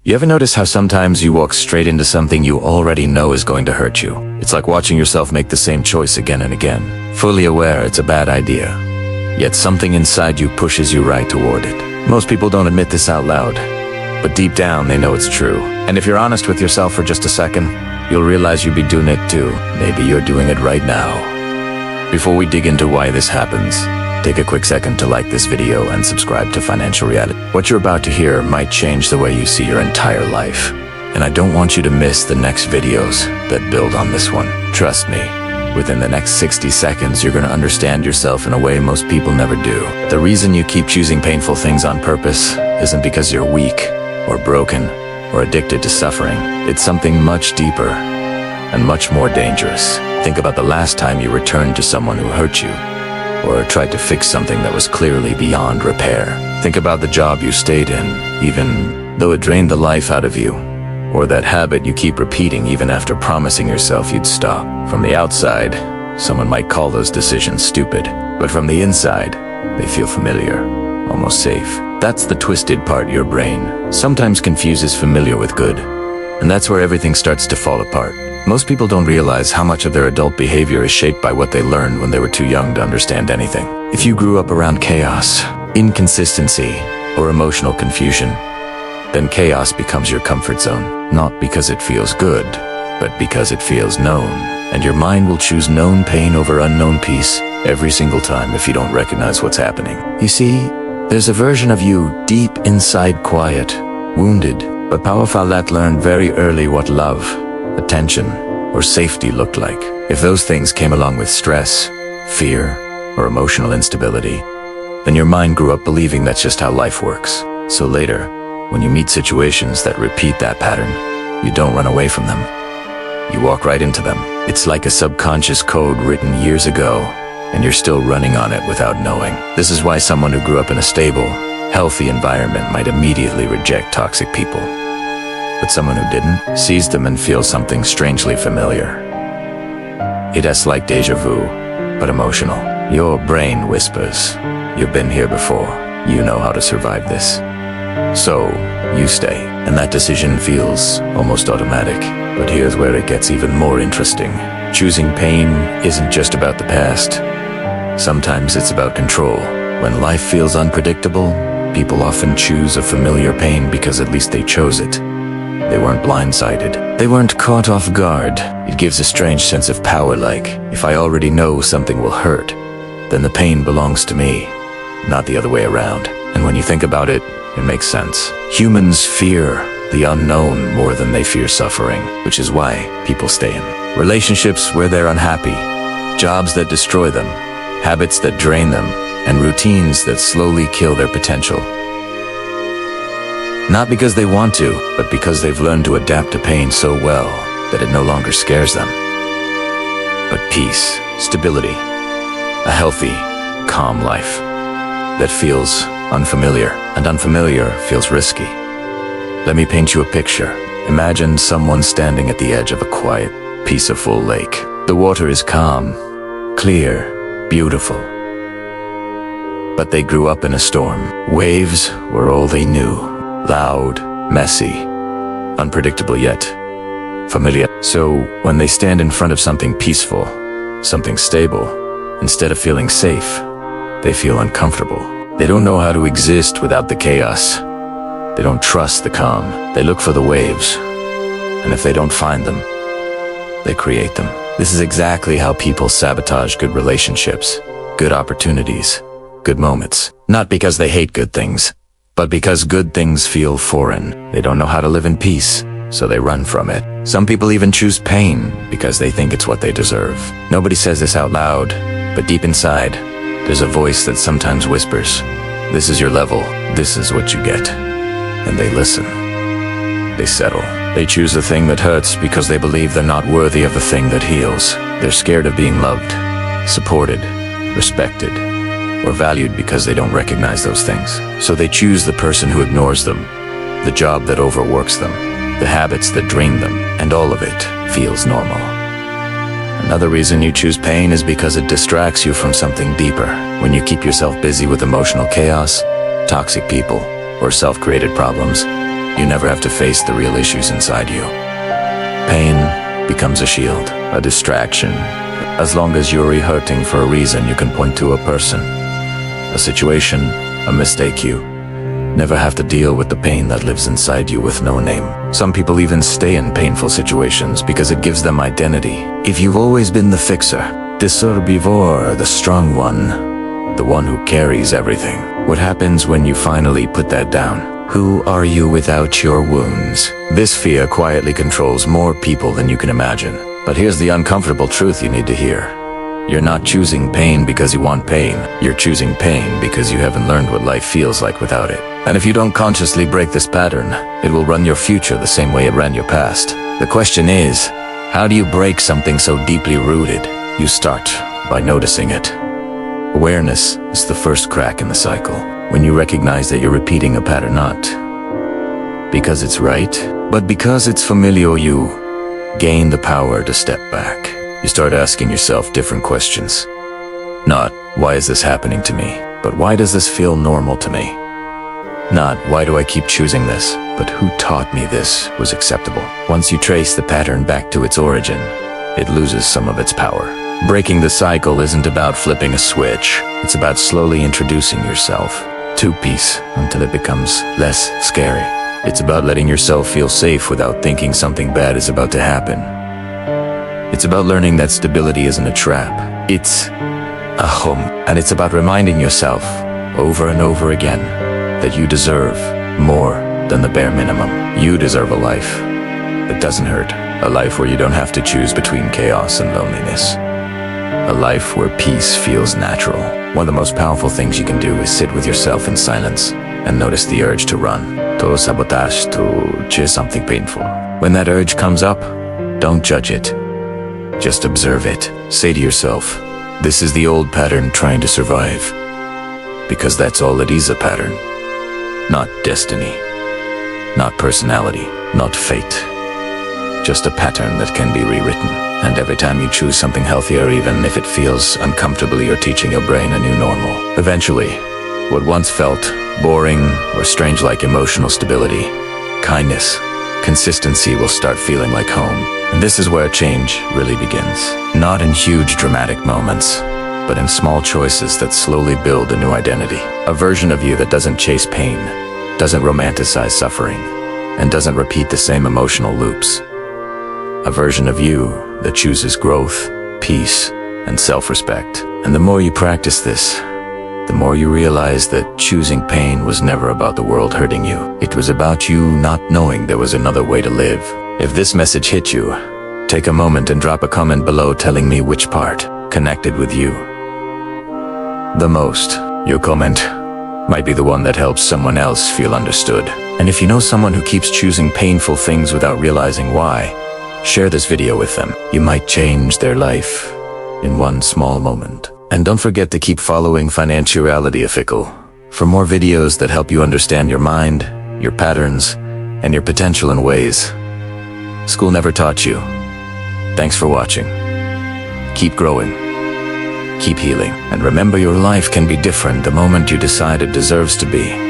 You ever notice how sometimes you walk straight into something you already know is going to hurt you? It's like watching yourself make the same choice again and again, fully aware it's a bad idea. Yet something inside you pushes you right toward it. Most people don't admit this out loud, but deep down they know it's true. And if you're honest with yourself for just a second, you'll realize you'd be doing it too. Maybe you're doing it right now. Before we dig into why this happens, take a quick second to like this video and subscribe to Financial Reality. What you're about to hear might change the way you see your entire life. And I don't want you to miss the next videos that build on this one. Trust me, within the next 60 seconds, you're going to understand yourself in a way most people never do. The reason you keep choosing painful things on purpose isn't because you're weak or broken or addicted to suffering. It's something much deeper and much more dangerous. Think about the last time you returned to someone who hurt you, or tried to fix something that was clearly beyond repair. Think about the job you stayed in, even though it drained the life out of you, or that habit you keep repeating even after promising yourself you'd stop. From the outside, someone might call those decisions stupid, but from the inside, they feel familiar, almost safe. That's the twisted part your brain sometimes confuses familiar with good, and that's where everything starts to fall apart. Most people don't realize how much of their adult behavior is shaped by what they learned when they were too young to understand anything. If you grew up around chaos, inconsistency, or emotional confusion, then chaos becomes your comfort zone, not because it feels good, but because it feels known. And your mind will choose known pain over unknown peace every single time if you don't recognize what's happening. You see, there's a version of you deep inside, quiet, wounded, but powerful, that learned very early what love, attention, or safety looked like. If those things came along with stress, fear, or emotional instability, then your mind grew up believing that's just how life works. So later, when you meet situations that repeat that pattern, you don't run away from them. You walk right into them. It's like a subconscious code written years ago, and you're still running on it without knowing. This is why someone who grew up in a stable, healthy environment might immediately reject toxic people. But someone who didn't sees them and feels something strangely familiar. It's like deja vu, but emotional. Your brain whispers, "You've been here before. You know how to survive this." So, you stay, and that decision feels almost automatic. But here's where it gets even more interesting. Choosing pain isn't just about the past. Sometimes it's about control. When life feels unpredictable, people often choose a familiar pain because at least they chose it. They weren't blindsided. They weren't caught off guard. It gives a strange sense of power, like, if I already know something will hurt, then the pain belongs to me, not the other way around. And when you think about it, it makes sense. Humans fear the unknown more than they fear suffering, which is why people stay in relationships where they're unhappy, jobs that destroy them, habits that drain them, and routines that slowly kill their potential. Not because they want to, but because they've learned to adapt to pain so well that it no longer scares them. But peace, stability, a healthy, calm life that feels unfamiliar, and unfamiliar feels risky. Let me paint you a picture. Imagine someone standing at the edge of a quiet, peaceful lake. The water is calm, clear, beautiful. But they grew up in a storm. Waves were all they knew. Loud, messy, unpredictable yet familiar. So when they stand in front of something peaceful, something stable, instead of feeling safe, they feel uncomfortable. They don't know how to exist without the chaos. They don't trust the calm. They look for the waves, and if they don't find them, they create them. This is exactly how people sabotage good relationships, good opportunities, good moments. Not because they hate good things, but because good things feel foreign. They don't know how to live in peace, so they run from it. Some people even choose pain because they think it's what they deserve. Nobody says this out loud, but deep inside, there's a voice that sometimes whispers, "This is your level, this is what you get." And they listen. They settle. They choose the thing that hurts because they believe they're not worthy of the thing that heals. They're scared of being loved, supported, respected, or valued because they don't recognize those things. So they choose the person who ignores them, the job that overworks them, the habits that drain them, and all of it feels normal. Another reason you choose pain is because it distracts you from something deeper. When you keep yourself busy with emotional chaos, toxic people, or self-created problems, you never have to face the real issues inside you. Pain becomes a shield, a distraction. As long as you're hurting for a reason, you can point to a person, a situation, a mistake. You never have to deal with the pain that lives inside you with no name. Some people even stay in painful situations because it gives them identity. If you've always been the fixer, the survivor, the strong one, the one who carries everything, what happens when you finally put that down? Who are you without your wounds? This fear quietly controls more people than you can imagine. But here's the uncomfortable truth you need to hear. You're not choosing pain because you want pain. You're choosing pain because you haven't learned what life feels like without it. And if you don't consciously break this pattern, it will run your future the same way it ran your past. The question is, how do you break something so deeply rooted? You start by noticing it. Awareness is the first crack in the cycle. When you recognize that you're repeating a pattern, not because it's right, but because it's familiar, you gain the power to step back. You start asking yourself different questions. Not, why is this happening to me? But why does this feel normal to me? Not, why do I keep choosing this? But who taught me this was acceptable? Once you trace the pattern back to its origin, it loses some of its power. Breaking the cycle isn't about flipping a switch. It's about slowly introducing yourself to peace until it becomes less scary. It's about letting yourself feel safe without thinking something bad is about to happen. It's about learning that stability isn't a trap. It's a home. And it's about reminding yourself over and over again that you deserve more than the bare minimum. You deserve a life that doesn't hurt. A life where you don't have to choose between chaos and loneliness. A life where peace feels natural. One of the most powerful things you can do is sit with yourself in silence and notice the urge to run, to sabotage, to chase something painful. When that urge comes up, don't judge it. Just observe it. Say to yourself, this is the old pattern trying to survive. Because that's all it is, a pattern. Not destiny. Not personality. Not fate. Just a pattern that can be rewritten. And every time you choose something healthier, even if it feels uncomfortable, you're teaching your brain a new normal. Eventually, what once felt boring or strange, like emotional stability, kindness, consistency, will start feeling like home. And this is where change really begins. Not in huge dramatic moments, but in small choices that slowly build a new identity. A version of you that doesn't chase pain, doesn't romanticize suffering, and doesn't repeat the same emotional loops. A version of you that chooses growth, peace, and self-respect. And the more you practice this, the more you realize that choosing pain was never about the world hurting you. It was about you not knowing there was another way to live. If this message hit you, take a moment and drop a comment below telling me which part connected with you the most. Your comment might be the one that helps someone else feel understood. And if you know someone who keeps choosing painful things without realizing why, share this video with them. You might change their life in one small moment. And don't forget to keep following FinancialRealityOffical for more videos that help you understand your mind, your patterns, and your potential in ways school never taught you. Thanks for watching. Keep growing. Keep healing. And remember, your life can be different the moment you decide it deserves to be.